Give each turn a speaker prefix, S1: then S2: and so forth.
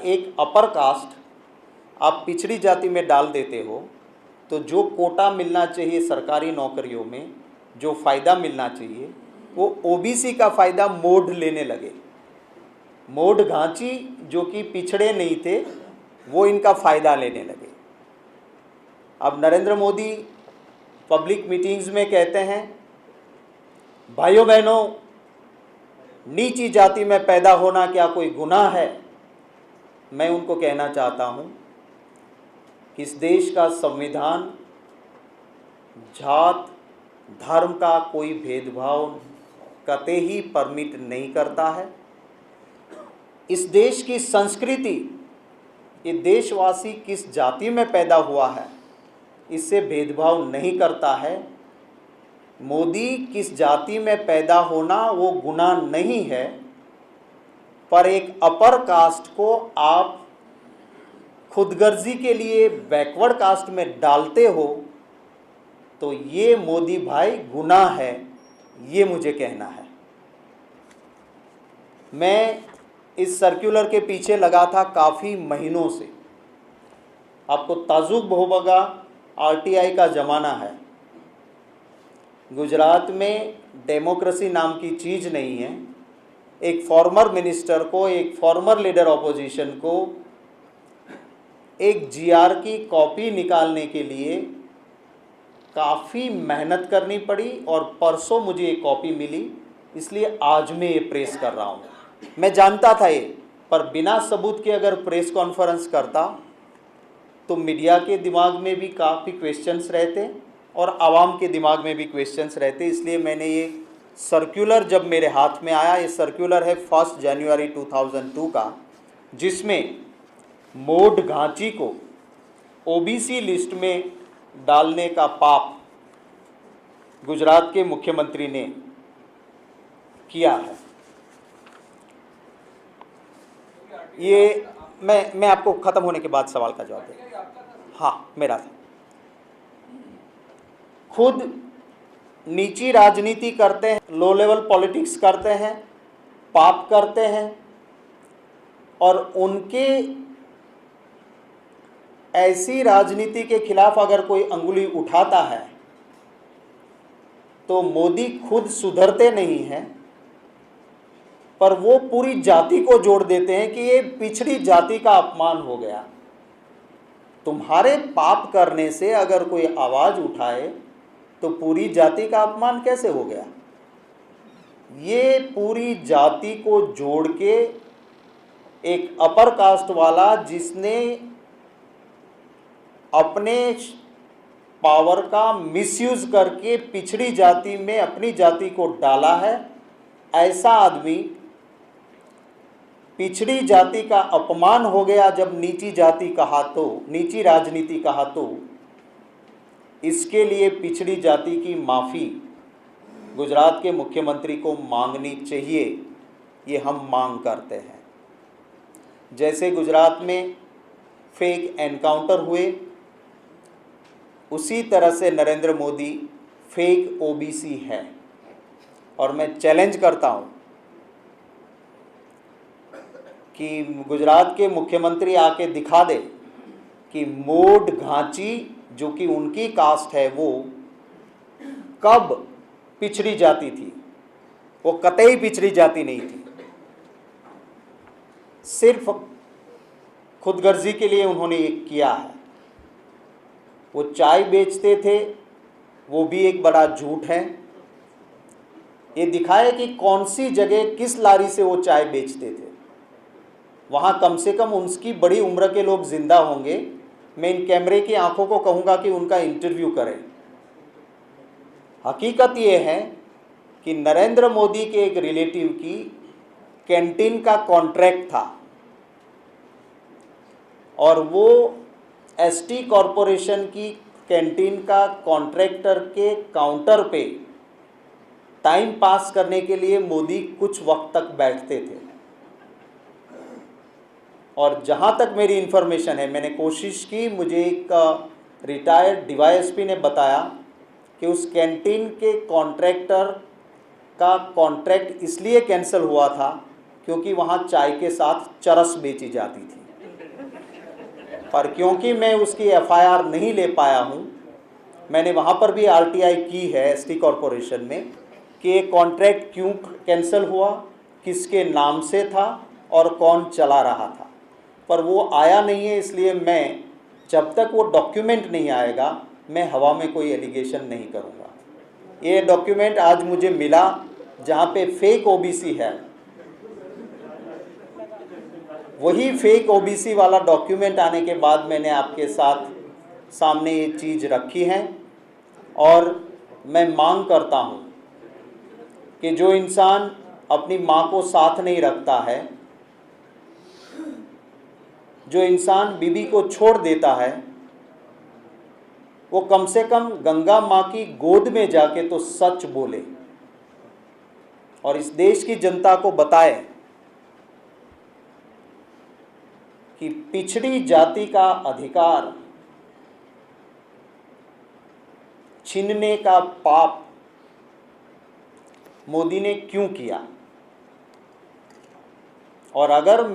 S1: एक upper caste आप पिछड़ी जाति में डाल देते हो तो जो कोटा मिलना चाहिए सरकारी नौकरियों में, जो फ़ायदा मिलना चाहिए, वो ओबीसी का फ़ायदा मोड लेने लगे। मोड घांची जो कि पिछड़े नहीं थे वो इनका फ़ायदा लेने लगे। अब नरेंद्र मोदी पब्लिक मीटिंग्स में कहते हैं, भाइयों बहनों, नीची जाति में पैदा होना क्या कोई गुनाह है? मैं उनको कहना चाहता हूं कि इस देश का संविधान जात धर्म का कोई भेदभाव कतई ही परमिट नहीं करता है। इस देश की संस्कृति, ये देशवासी किस जाति में पैदा हुआ है इससे भेदभाव नहीं करता है। मोदी किस जाति में पैदा होना वो गुनाह नहीं है, पर एक अपर कास्ट को आप खुदगर्जी के लिए बैकवर्ड कास्ट में डालते हो तो ये मोदी भाई गुनाह है, ये मुझे कहना है। मैं इस सर्कुलर के पीछे लगा था काफ़ी महीनों से। आपको ताजुब होगा, आरटीआई का ज़माना है। गुजरात में डेमोक्रेसी नाम की चीज़ नहीं है। एक फॉर्मर मिनिस्टर को, एक फॉर्मर लीडर ऑपोजिशन को एक जीआर की कॉपी निकालने के लिए काफ़ी मेहनत करनी पड़ी और परसों मुझे एक कॉपी मिली, इसलिए आज मैं ये प्रेस कर रहा हूँ। मैं जानता था ये, पर बिना सबूत के अगर प्रेस कॉन्फ्रेंस करता तो मीडिया के दिमाग में भी काफ़ी क्वेश्चंस रहते और आवाम के दिमाग में भी क्वेश्चंस रहते। इसलिए मैंने ये सर्कुलर जब मेरे हाथ में आया, ये सर्कुलर है 1 जनवरी 2002 का, जिसमें मोड घांची को ओबीसी लिस्ट में डालने का पाप गुजरात के मुख्यमंत्री ने किया है। ये मैं आपको ख़त्म होने के बाद सवाल का जवाब दूँ। हाँ, मेरा था। खुद नीची राजनीति करते हैं, लो लेवल पॉलिटिक्स करते हैं, पाप करते हैं, और उनके ऐसी राजनीति के खिलाफ अगर कोई अंगुली उठाता है तो मोदी खुद सुधरते नहीं हैं, पर वो पूरी जाति को जोड़ देते हैं कि ये पिछड़ी जाति का अपमान हो गया। तुम्हारे पाप करने से अगर कोई आवाज़ उठाए तो पूरी जाति का अपमान कैसे हो गया? ये पूरी जाति को जोड़ के एक अपर कास्ट वाला, जिसने अपने पावर का मिसयूज करके पिछड़ी जाति में अपनी जाति को डाला है, ऐसा आदमी पिछड़ी जाति का अपमान हो गया जब नीची जाति कहा तो, नीची राजनीति कहा तो इसके लिए पिछड़ी जाति की माफ़ी गुजरात के मुख्यमंत्री को मांगनी चाहिए। ये हम मांग करते हैं। जैसे गुजरात में फेक एनकाउंटर हुए, उसी तरह से नरेंद्र मोदी फेक ओबीसी है। और मैं चैलेंज करता हूँ कि गुजरात के मुख्यमंत्री आके दिखा दे कि मोड घांची जो कि उनकी कास्ट है वो कब पिछड़ी जाति थी। वो कतई पिछड़ी जाति नहीं थी, सिर्फ खुदगर्जी के लिए उन्होंने ये किया है। वो चाय बेचते थे, वो भी एक बड़ा झूठ है। ये दिखाए कि कौन सी जगह किस लारी से वो चाय बेचते थे। वहाँ कम से कम उसकी बड़ी उम्र के लोग जिंदा होंगे। मैं इन कैमरे की आंखों को कहूँगा कि उनका इंटरव्यू करें। हकीकत ये है कि नरेंद्र मोदी के एक रिलेटिव की कैंटीन का कॉन्ट्रैक्ट था और वो एसटी कॉरपोरेशन की कैंटीन का कॉन्ट्रैक्टर के काउंटर पे टाइम पास करने के लिए मोदी कुछ वक्त तक बैठते थे। और जहाँ तक मेरी इन्फॉर्मेशन है, मैंने कोशिश की, मुझे एक रिटायर्ड डीवाईएसपी ने बताया कि उस कैंटीन के कॉन्ट्रैक्टर का कॉन्ट्रैक्ट इसलिए कैंसिल हुआ था क्योंकि वहाँ चाय के साथ चरस बेची जाती थी। पर क्योंकि मैं उसकी एफआईआर नहीं ले पाया हूँ, मैंने वहाँ पर भी आरटीआई की है एसटी कॉरपोरेशन में कि ये कॉन्ट्रैक्ट क्यों कैंसिल हुआ, किसके नाम से था और कौन चला रहा था। पर वो आया नहीं है, इसलिए मैं जब तक वो डॉक्यूमेंट नहीं आएगा मैं हवा में कोई एलिगेशन नहीं करूँगा। ये डॉक्यूमेंट आज मुझे मिला जहाँ पे फेक ओबीसी है, वही फेक ओबीसी वाला डॉक्यूमेंट आने के बाद मैंने आपके साथ सामने ये चीज़ रखी है। और मैं मांग करता हूँ कि जो इंसान अपनी माँ को साथ नहीं रखता है, जो इंसान बीबी को छोड़ देता है, वो कम से कम गंगा माँ की गोद में जाके तो सच बोले और इस देश की जनता को बताए कि पिछड़ी जाति का अधिकार छीनने का पाप मोदी ने क्यों किया। और अगर